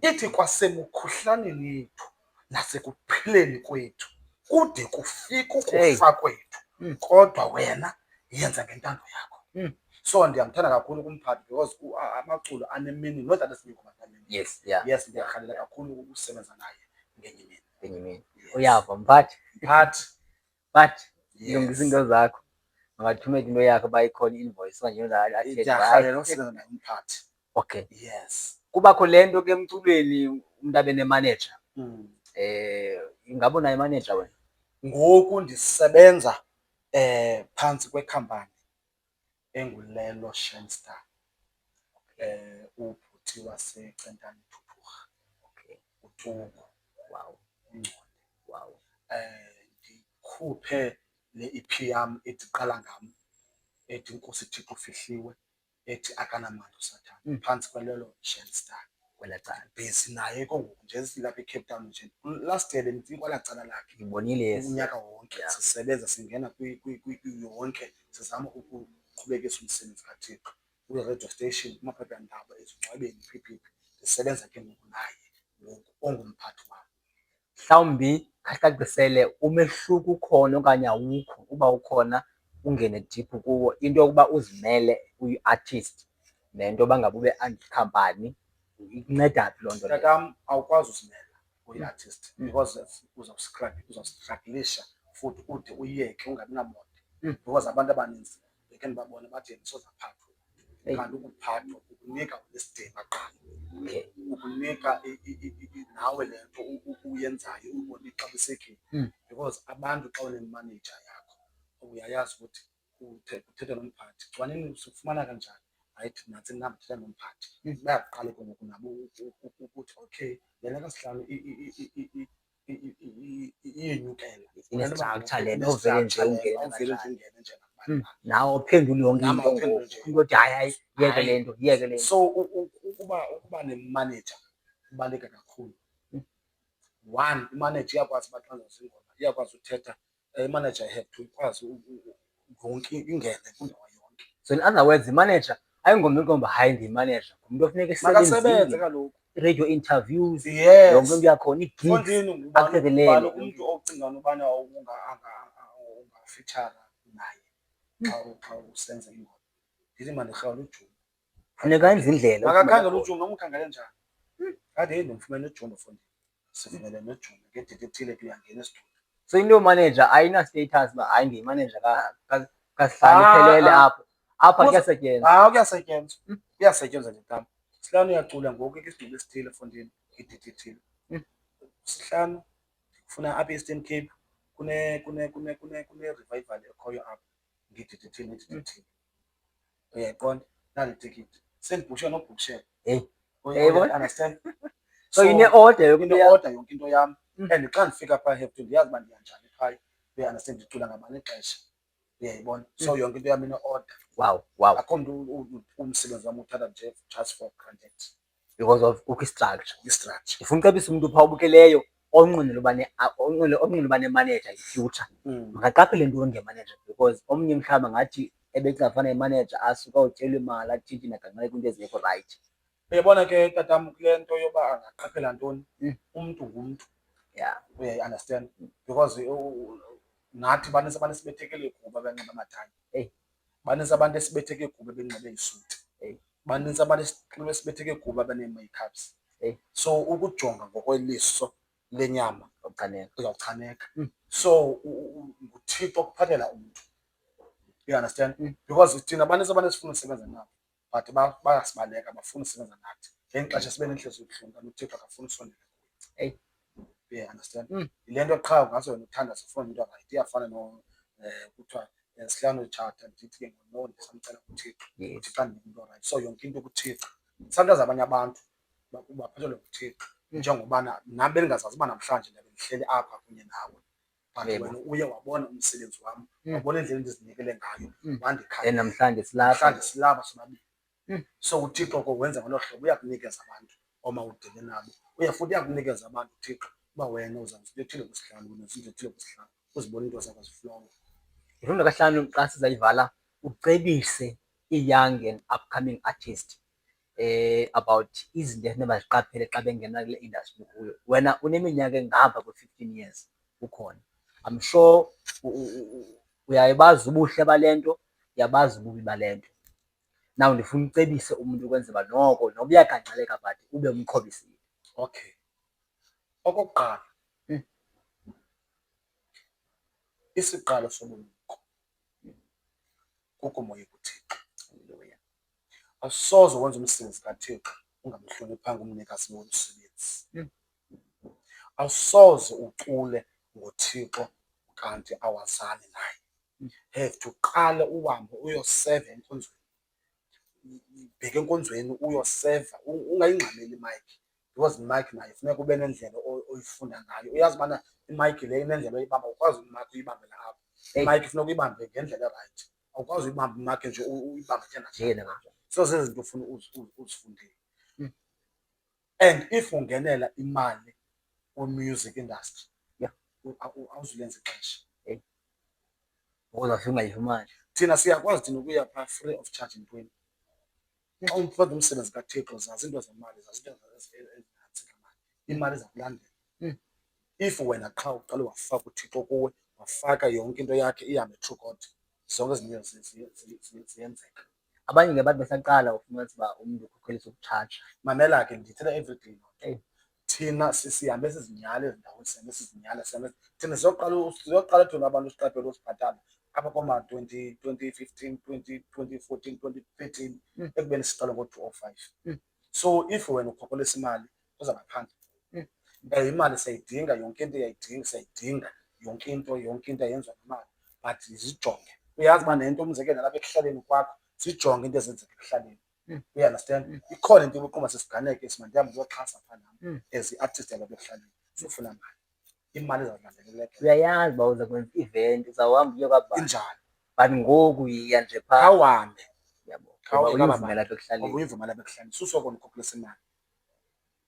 Ithi kwasemukhuhlaneni yethu nasekuphileni kwethu kude kufike ukufa kwethu kodwa wena yenza ngentando yakho. So ndiyamthanda kakhulu kumphathi because amaculo anemini, not that esibikho abantu. Yes, ndiyarhalela kakhulu ukusebenza naye ngenye imini. Uyava mphathi? But Yes. lungisa into zakho. Ungathumela into yakho bayikhona i-invoice okanye Ndiyarhalela ukusebenza naye umphathi. Okay. Yes. Kubakho le nto ke emculweni umntu abe nemanager. Ingaba unayo imanager wena? Ngoku ndisebenza phantsi kwekhampani engulelo Shenstar. Ubhuti waseCentane Thuthuga. Okay. uTuku. Wow. Wow. Ndikhuphe le EP yam ethi qala ngam, ethi Nkosi Thixo ufihliwe, ethi akanamandla uSathane, phantsi kwelelo Shenstar. Kwela cala. Busy naye ke ngoku nje silapha eCape Town nje. Last year bendifika kwala cala lakhe. Ngibonile unyaka wonke sisebenza singena yonke sizama ukuqhubekisa umsebenzi kaThixo kwi-radio station, kumaphephandaba, ezingcwabeni, ndisebenza ke ngoku naye ngoku ongumphathi wam. Mhlawumbi khacacisele umehluko ukhona okanye awukho. Uba ukhona ungene deep kuwo, into yokuba uzimele uyi-artist nento yoba ngabe ube andikhampani ikunceda phi loo nto leyo? Tatam, awukwazi uzimela uyi-artist because uzawustragilisha futhi ude uyeke ungabi namonde. Because abantu abaninzi bekhe ndibabone bathi ndisozaphathwa. Kanti ukuphathwa ukunika isidima qha. Ukunika nawe le nto uyenzayo ubone ixabisekile. Because abantu xa unemanager yakho uyayazi ukuthi uthetha nomphathi. Cwanini sifumana kanjani? Hayithi nantsi nam thetha nomphathi. Bayaqala ke ngoku nabo ukuthi okay, yena kaSihlalo iyenyukela. Inestructure le nto ovele nje ungene nje nawe uphendule yonke into ngoku. Into othi hayi yeke le nto. So ukuba nemanager kubaluleke kakhulu. One, imanager iyakwazi uba xa uzawuza ingoma iyakwazi uthetha i-manager have to ikwazi yonke ingene kundawo yonke. So in other words, i-manager ayingomuntu omba hayi ndiyi-manager, ngumuntu ofuneka Makasebenze kaloku. radio interviews, Yes. yonke into yakhona, Mfondini, ngubani umuntu ocinga ubana ungafitshara naye xa usenza ingoma. Ndithi mandirhawule uJoni. funeka enze indlela. Makakhangele uJoni, noma ukhangele njani. Kade ndimfumene uJoni Mfondini. Sivumelene noJoni ngedate ethile kuyangena esitudiyo. So into manager ayina-status uba hayi ndiyi-manager kaSihlalo iphelele apho. Apha kuyasetyenzwa. Kuyasetyenzwa. Kuyasetyenzwa ngetama. Sihlanu uyacula ngoku isigqibo esithile Mfondini ngedate ethile. Sihlanu ndikufuna apha e-Eastern Cape kune-revival ekhoyo apha ngedate ethile. Uyayiqonda? Nali itikiti. Sendibhukshe nokubhukshela. Understand? So ine-order ine-order yonke into yam. And xa ndifika phaa have to ndiyazi uba ndiyanjani phaya. Uya-understand ndicula ngabani ixesha. Uyayibona? So yonke into yam ine-order. Wow. Akho mntu umsebenzi wam uthatha nje just for granted. Because of i-structure. I-structure. Ndifuna ucebisa umntu phaa ubukeleyo onqwenela uba ne-manager in-future. Makaqaphele ntoni nge-manager, because omnye mhlawumbi ngathi ebecinga fana i-manager asuka utyelwe imali atshintshe nakanqane kwinto ezingekho right. Uyabona ke tatam kule nto yoba angaqaphela ntoni, umntu ngumntu. Yeah. Uyayi-understand? Because nathi banintsi abantu esibethekele kuba benxiba amathayi. Banintsi abantu esibetheke kuba benxibe isuti. Banintsi abantu esibetheke kuba benee-makeups. So ukujonga ngokweliso lenyama uzawuchaneka. So nguThixo okuphathela umntu. You understand? Because thina banintsi abantu esifuna usebenza nabo but bayasibaleka bafuna usebenza nathi. Ngeli xesha sibe nenhliziyo ebuhlungu kanti uThixo akafuni usondela kuyo. You understand? Yile nto qha ngazo wena uthanda sifuna into right. Iyafana kuthiwa Sihlanu tshata ndithi ke no ndisamcela kuThixo. UThixo andinike into right. So yonke into kuThixo. Sometimes abanye abantu baphathelwe nguThixo njengobana nam bendingazazi uba namhlanje ndabe ndihleli apha kunye nawe. But wena uye wabona umsebenzi wam, wabona indlela endizinikele ngayo, wandikhala. Namhlanje silapha sobabini. So uThixo ko wenza ngolo hlobo uyakunikeza abantu omawudele nabo. Futhi uyakunikeza abantu uThixo uba wena uzawuzinto ethile kuSihlanu, unezinto ethile kuSihlanu, uzibone into zakho ziflowa. Ndifuna kahlanu xa sizayivala ucebise i-young and upcoming artist about izinto efuneka baziqaphele xa bengena kule industry kuyo. Wena uneminyaka engapha kwe-15 years ukhona. I'm sure uyayibazi ubuhle bale nto, uyabazi ububi bale nto. Now ndifuna ucebise umuntu ukwenzela noko noba uyakangxaleka but ube umqhobisile. Okay. Okokuqala, isiqalo sobulumko kukumoya kuThixo. Awusoze wenze umsebenzi kaThixo ungamhloniphanga umnikazi womsebenzi. Awusoze ucule ngoThixo kanti awazani naye. Have to qala uhambe uyoseva enkonzweni. Bheka enkonzweni uyoseva, ungayingxameli imayiki. Because imayiki nayo funeka ube nendlela oyifunda ngayo. Uyazi ubana imayiki le inendlela oyibamba, ukwazi imayiki uyibambela apha. Imayiki funeka uyibambe ngendlela erayithi. Awukwazi uyibamba imayiki nje uyibambe nje. So zezinto ufuna uzifundile. And if ungenela imali kwi-music industry, awuzulenza ixesha. Uzawufika ungayifumani. Thina siyakwazi thina ukuya phaa free of charge ntweni. Xa umfunda umsebenzi kaThixo zazi into zemali, zazi into ezinantsi ngamali. Imali iza kulandela. If wena qha uqale wafaka uThixo kuwe, wafaka yonke into yakhe ihambe through God, zonke ezinye ziyenzeka. Abanye ke bathi besaqala ufumanisa uba umntu ukukholisa ukutshaja. Mamela ke ndithela everything. Thina sihambe sizinyala ezindaweni, sihambe thina siyoqala thina abantu siqaphela usibhatala apha koma-2015, 2014, 2013 ekubeni siqala ngo-2005. So if wena ukhokholisa imali uzawuba phandle. Imali siyayidinga, yonke into siyayidinga, yonke into yenziwa ngemali, but zijonge. Uyazi uba nento umzekelo nalapha ekuhlaleni kwakho, zijonge into ezenzeka ekuhlaleni. Uyaunderstand? Ikhona into yokuqoma sisiganeke simandihambe uyoxhasa phaa nam as i-artist yalapha ekuhlaleni. Sifuna mali. Imali izawulandeleleka. Uyayazi uba uza kwenza i-event, uzawuhamba uyokabani. Injalo. But ngoku iya nje phaa. Khawuhambe. Uyivuma lapha ekuhlaleni. Uyivuma lapha ekuhlaleni. Susoko ndikhokhelisa imali.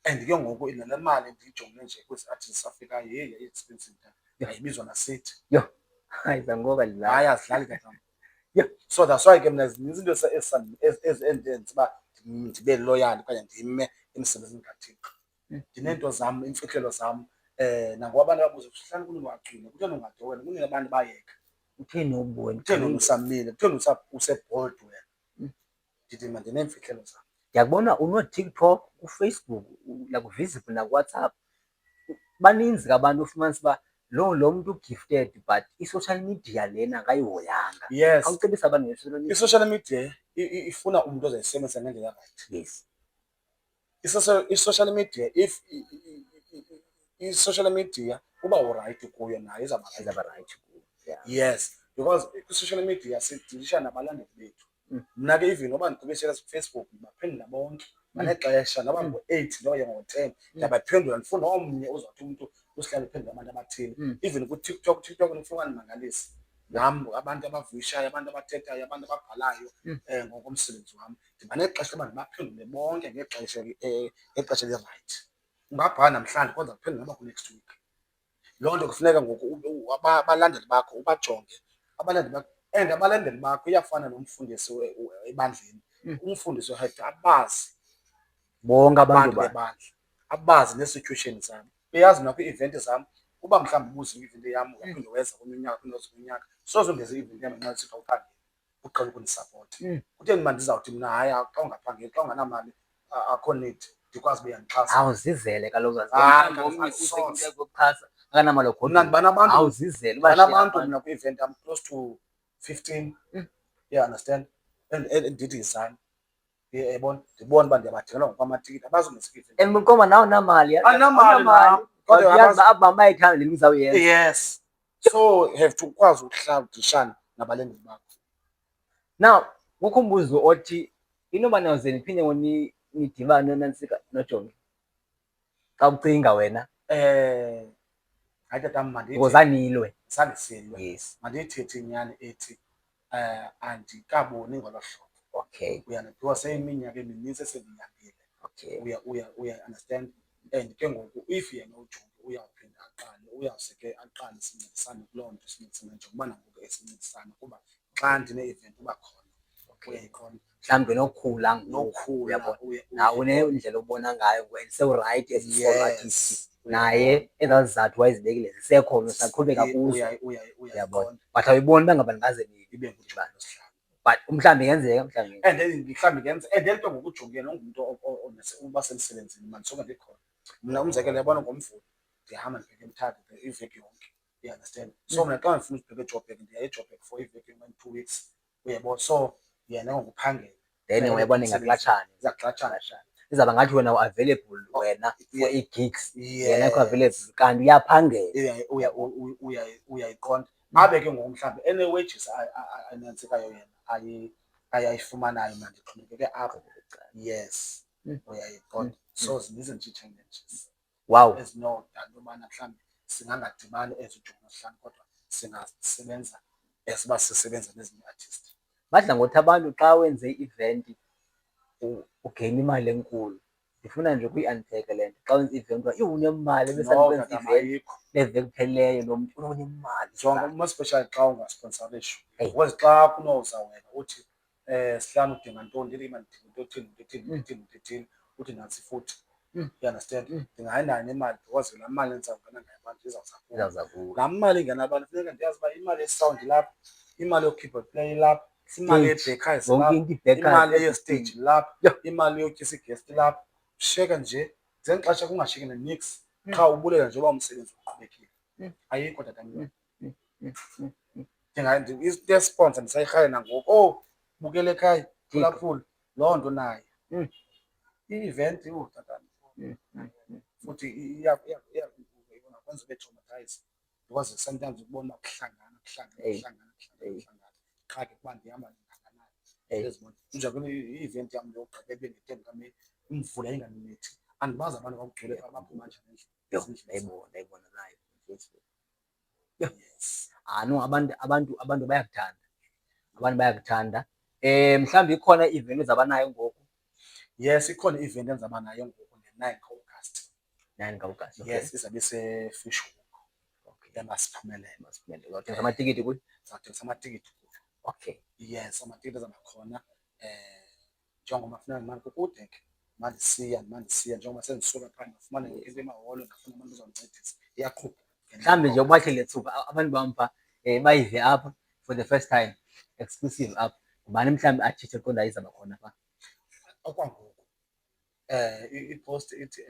And ke ngoku nale mali ndiyijongile nje kwezi artists afikayo, expensive. Ayibizwa nasithi. Hayi zangoba la. Hayi azidlali kakhulu. Yeah, so that's why ke mina zininzi izinto ezenza uba ndibe loyal okanye ndime emsebenzini kaThixo. Ndineento zam, iimfihlelo zam, nangoba abantu babuza kuhlala kuningacwini, kutheni ungade wena, kunini abantu bayeka, Utheni ubona? kutheni wena usamile, kutheni usebold wena? Ndithi mna ndineemfihlelo zam. Ndiyakubona uno-TikTok, uFacebook, like visible nakuWhatsApp. Baninzi ke abantu ufumanisa uba lo mntu ugifted but i-social media lena akayihoyanga. Yes. Awucebisa abantu nge-social media? I-social media ifuna umntu ozayisebenzisa ngendlela rayithi. Yes. I-social media i-social media uba urayithi kuyo nayo izawuba right. Yeah. Yes, because kwi-social media sidilisha nabalandeli bethu. Mna ke even noba ndigqibeshela kuFacebook ndibaphendula bonke nganexesha, noba ngo-8 noba ngo-10 ndiyabaphendula, ndifuna omnye uzawuthi umntu usihlale ephendula abantu abathile. Even kuTikTok ndifuna umangalisa nam, abantu abavishayo, abantu abathethayo, abantu ababhalayo ngokomsebenzi wam, ndiba nexesha uba ndibaphendule bonke ngexesha elirayithi. Ungabhala namhlanje kodwa kuphendula noba ku-next week. Loo nto kufuneka ngoku abalandeli bakho ubajonge, abalandeli bakho, and abalandeli bakho iyafana nomfundisi ebandleni. Umfundisi we-head abazi bonke abantu bebandla, abazi nee-situation zabo. Uyazi nakwi-event zam, uba mhlawumbi ubuza i-event yam uyaphinde weza kwenye unyaka, kwenye unyaka, soze ungeze i-event yam nxa usithi awuphangeli uqala ukundisapota. Kutheni mna ndizawuthi mna hayi xa ungaphangeli, xa unganamali akho need ndikwazi uba uyandixhasa? Awuzizele kaloku Yokuxhasa akanamali mna ndiba nabantu, awuzizele ndiba nabantu mna kwi-event yam close to 15. You understand? And ndithi yizani, yabona, ndibona uba ndiyabadingela ngokwamatikiti abazongeza kwi-event. And mqoma nawe unamali. Andinamali nam, kodwa uyazi aba bayayithanda le nto uzawuyenza. Yes. So have to ukwazi ukuhlawudishana nabalandeli bakho. Now kukho umbuzo othi inoba nawuze niphinde nidibane noNantsika noJongi xa ucinga wena Hayi tatam, because anilwe. zandisilwe. Yes. Mandiyithethe inyani ethi andikaboni ngolo hlobo. Okay. Because seyiminyaka eminintsi esendiyihambile. Okay. Uya understand? And ke ngoku if yena uJongi uyawuphinda aqale, uyawuseke aqale sincedisane kuloo nto, sincedisane njengoba nangoku esincedisana, kuba xa ndine-event uba khona. Uyayiqonda? Mhlawumbi nokhula Nokhula, nawe unendlela obona ngayo and sewurayithi as a artist naye ezaa zizathu wayezibekile zisekhona saqhubeka kuzo. Uyabona, but awuyiboni uba ngaba ndingaze ibe ngudibano sihlalo. but mhlawumbi yenzeka mhlawumbi. And mhlawumbi ngenza, and le nto ngoku uJongi ungumntu uba semsebenzini mna ndisoke ndikhona. Mna umzekelo yabona ngoMvulo ndiyahamba ndibheke eMthatha iveki yonke. You understand? So mna xa ndifuna ukubheka eJoburg ndiya eJoburg for iveki yonke, 2 weeks. Uyabona? So yena ngokuphangela. Then uyabona ingaklatshana. Izaklatshana. Izawuba ngathi wena u-available wena for ii-gigs. Yena akho available kanti uyaphangela. Uyayiqonda. Abe ke ngoku mhlawumbi ene-wages anantsikayo yena ayifumanayo, mna ndixhomekeke apho. Yes. Uyayiqonda. So zininzi nje ii-challenges. Wow. Ezinodala intobana mhlawumbi singangadibani as uJongi noSihlalo, kodwa singasebenza esiba sisebenza nezinye ii-artist. Badla ngokuthi abantu xa wenze i-event ugeyina imali enkulu. Ndifuna nje ukuyi-unpack le nto. Xa wenza i-event uba unemali besenza i-event leveki kuphelileyo lo mntu unemali. Jonga more especially xa ungasponsorishwa. Because xa kunoza wena uthi Sihlalo udinga ntoni, ndithi mna ndidinga into ethile, uthi nantsi futhi. You understand? Ndingayi nayo nemali because laa mali endizawungena ngayo abantu izawuza kuyo. Laa mali ingena abantu funeka ndiyazi uba imali ye-sound ilapha, imali yo-keyboard player ilapha, imali ye-backers ilapha, imali ye-stage ilapha, imali yotyisa i-guest ilapha. Shiyeka nje ngexesha kungashiyeki ne-nix, qha ubulela nje uba umsebenzi uqhubekile. Ayikho tatam. Ndiyesponsor ndisayirhalela nangoku. Oh, bukele ekhaya, phulaphula, loo nto nayo. I-event tatam. Futhi iyakwenza ube traumatized because sometimes ukubona uba kuhlangana. Qha ke kuba ndihamba ndingakanani. Njengokule i-event yam yokugqibela ebendiyithembe kaMeyi, imvula inganinethi. Andibazi abantu bakugcwele phaa baphuma njani endlini. Ndayibona nayo kuFacebook. Yes. No, abantu bayakuthanda. Abantu bayakuthanda. Mhlawumbi ikhona i-event ezaba nayo ngoku. Yes, ikhona i-event endizaba nayo ngoku nge-9 ka-August. 9 ka-August. Yes, izabe ise-Fish Hoek. masiphumelele. Uzawuthengisa amatikiti kuyo? Sizawuthengisa amatikiti kuyo. Okay. Yes, amatikiti azaba khona. Njengoba funeka manje kukude ke mandisiya njengoba sendisuka phaa ndifumane into emaholo, ndafuna abantu bezondincedisa. Iyaqhuba. Mhlawumbi nje ubahle lethuba abantu bam phaa bayive apha for the first time, exclusive apha. Ngubani mhlawumbi atshitshe qonda izawuba khona phaa? Okwangoku ipost ithi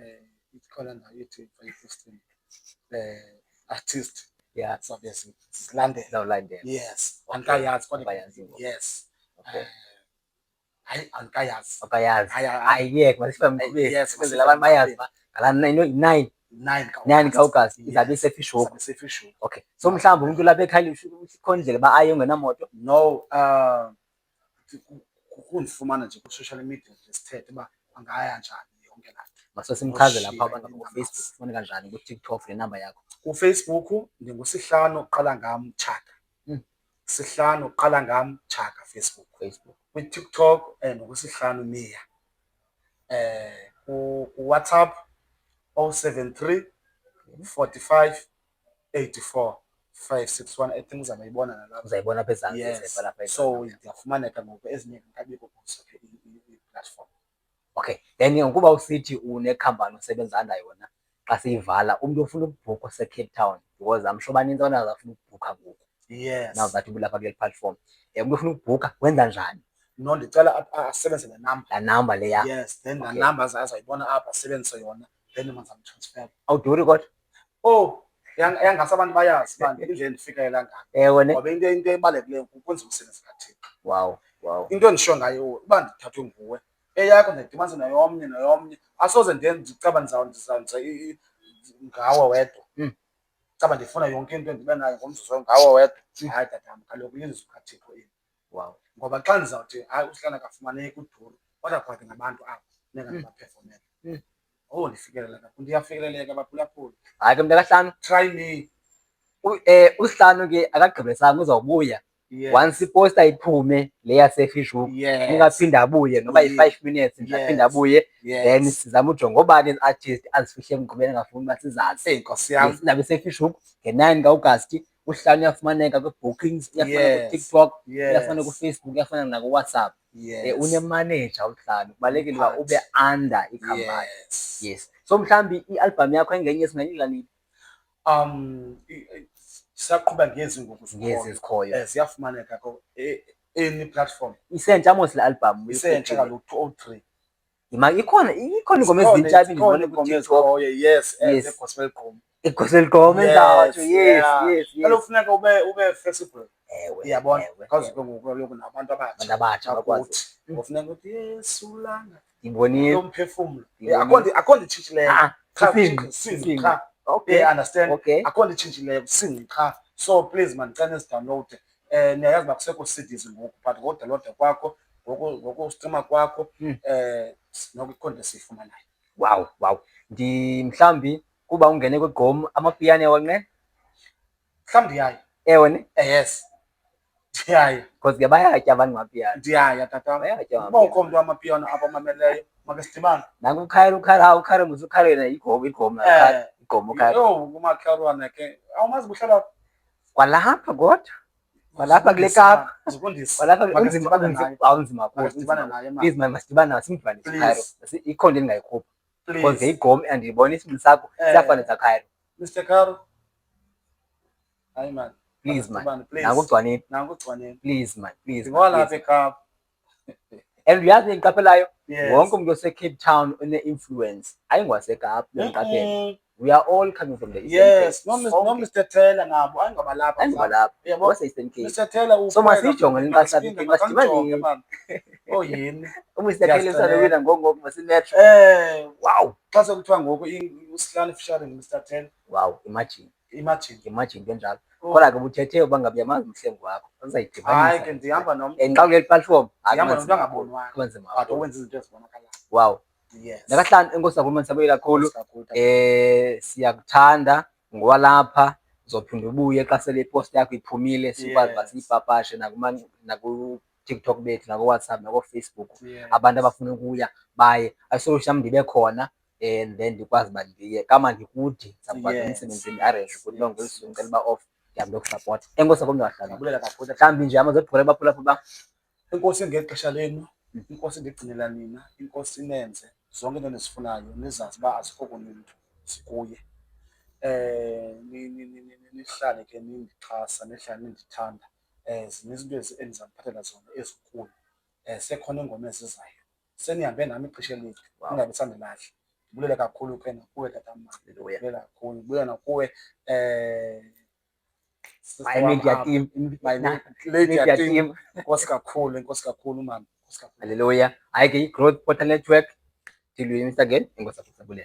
ikhona ndawo ithi posting artist zawube zilandela. Yes, andikayazi kodwa yes. Hayi andikayazi. Akayazi. Ayiyeke masifike mqhubeni. Yes, kwenzela abantu bayazi uba ngala 9 ka-August izabe isefish hook. Okay. So mhlawumbi umuntu lapha ekhaya ikhona indlela uba aye ungenamoto? No, kundifumana nje ku-social media nje sithethe uba angaya njani yonke laa nto. Maso simchaze lapha abantu ku-Facebook kufuneka njani, ku-TikTok le namba yakho. KuFacebook ndinguSihlanu Qala Ngam Chaka. Sihlanu Qala Ngam Chaka Facebook. KwiTikTok ngokuSihlanu Mia. Ku-WhatsApp 073 45 84 561. I think uzawuyibona nalapho. Uzayibona apha ezantsi. Yes. So ndiyafumaneka ngoku ezinye ngikabikho kuzo i-platform. Okay. Then ukuba usithi unekhampani osebenza yona xa siyivala, umntu ofuna ukubhukha ose-Cape Town, because I'm sure baninzi abantu abafuna ukubhukha ngoku. Yes. Now that ubulapha kule platform. Umntu ofuna ukubhukha wenza njani? No, ndicela asebenzise le namba. Laa namba leya. Yes, then laa namba azayibona apha asebenzise yona, then mazamtransfer. Awuduri kodwa? Oh, yangase abantu bayazi uba indlela ndifikelela ngayo. Ewe ne. Ngoba into ebalulekileyo kukwenza umsebenzi kaThixo. Wow. Into endisho ngayo uba ndithathwe nguwe, eyakho ndidibanise nayomnye, asoze ndicaba ndizawuza ngawe wedwa. Caba ndifuna yonke into endibe nayo ngomzuzu ngawe wedwa. Hayi tatam, kaloku ilizwi kaThixo eli. Wow. Ngoba xa ndizawuthi hayi uSihlanu akafumaneki uduru, kodwa kwathi nabantu abo funeka ndibaphefomele. Oh, ndifikelela kakhulu, ndiyafikeleleka baphulaphula. Hayi ke mntakahlanu, Try me. uSihlanu ke akagqibisanga, uzawubuya. Once iposta iphume le yasefish hook, ungaphinda abuye noba yi-5 minutes nje aphinda abuye, then sizama ujonga ngoba ke artist azifihle emgqibeni engafuni uba sizazi. Nkosi yam. Indaba esefish hook nge-9 ka-August uSihlanu uyafumaneka kwi-bookings, uyafumaneka ku-TikTok, uyafumaneka ku-Facebook, uyafumaneka naku-WhatsApp. Unemanager uSihlanu, kubalulekile uba ube under ikhampani. Yes. So mhlawumbi i-album yakho engenye singayidla nini? Siyaqhuba ngezi ngoku zikhoyo. Ziyafumaneka any platform. Isentsha mos le album. Isentsha kaloku 203. Ikhona ingoma ezintsha endibone ku-TikTok. Yes, gospel gqom. I-gospel gqom enzayo. Yes. Kaloku funeka ube flexible. Iyabona. Because ngoku kaloku nabantu abatsha bakwazi. Ngofuneka uthi Yesu langa. Ndibonile. Umphefumlo. Akho nditshintshileyo. Cha. Okay, understand. Akho nditshintshileyo, sing cha. So please man, cela download. Niyayazi uba kusekho CDs ngoku, but ngokudownloada kwakho, ngoku-streama kwakho, noko ikhona esiyifumanayo. Wow. Mhlawumbi kuba ungene kwigqom, amapiyano yawanqena? Mhlawumbi ndiyaya. Ewe ne? Yes. Ndiyaya. Because ke bayatya abantu amapiyano. Ndiyaya tatam. Uba ukho umntu amapiyano apha amameleyo, make sidibane. Nangu ukhare musukhare yena igqom igqom ukhare. Umakhelwane ke awumazi buhlala kwalapha kodwa. Kwalapha kule Kapa. Kwalapha unzima kakhulu. Please man, masidibane nawe simdibanise eCairo. Ikhona into endingayikhupha. Because igqom andiyibona isibili sakho siyafana nesaKairo. Mr. Caro. Hayi man. Please man. Nangu ugcwaneni. Please man. Ngolapha eKapa. And uyazi engiqaphelayo, wonke umuntu ose-Cape Town une-influence. AyingwaseKapa engiqaphela. We are all coming from the Eastern Cape. Yes, no Mr. Taylor nabo ayingabalapha. What's the Eastern Cape? Mr. Taylor so masiyijonge lenkahlabi masidibane. Oh yini. Mr. Taylor usanowina ngoku masimetro. Wow. Xa sekuthiwa ngoku uSihlanu featuring Mr. Taylor. Wow, imagine into enjalo. Kodwa ke ubuthethe uba ngabe yamazi umhlengi wakho. Uzayidibanisa. Hayi ke ndihamba nomntu. Xa kuleli platform, ndihamba nomntu angabonwayo. Kunzima. But owenza izinto ezibonakalayo. Wow. Yes. Nakahlanu enkosi kakhulu sabuyela kakhulu. Siyakuthanda ngowalapha. Uzophinda ubuye xa sele ipost yakho iphumile, sikwazi uba siyipapashe naku-TikTok bethu, naku-WhatsApp, naku-Facebook. Abantu abafuna ukuya baye. Ayisolo mhlawumbi ndibe khona and then ndikwazi uba ndiye kama ndikude ndizawukwazi emsebenzini arrange ukuthi no ngelisuku ndicela uba off ndihambe yokusapota. Enkosi kakhulu mntabahlali. Ndiyabulela kakhulu. Mhlawumbi nje amazodibhula abaphulaphula bam. Enkosi ngeli xesha lenu, inkosi ndigcinela nina, inkosi inenze zonke into nizifunayo, nizazi uba asikho kunye umntu sikuye. Nihlale ke nindixhasa, nihlale nindithanda. Zininzi izinto endizawuphathela zona ezinkulu. Sekhona iingoma ezizayo, senihambe nami ixesha elide, ningabe sandilahla. Ndibulele kakhulu ke nakuwe tatamama, ndibulela kakhulu. Ndibulela nakuwe My media team. media team. Enkosi kakhulu mama. Enkosi kakhulu. Hallelujah. Hayi ke i-Growth Portal Network till we meet again. Enkosi kakhulu.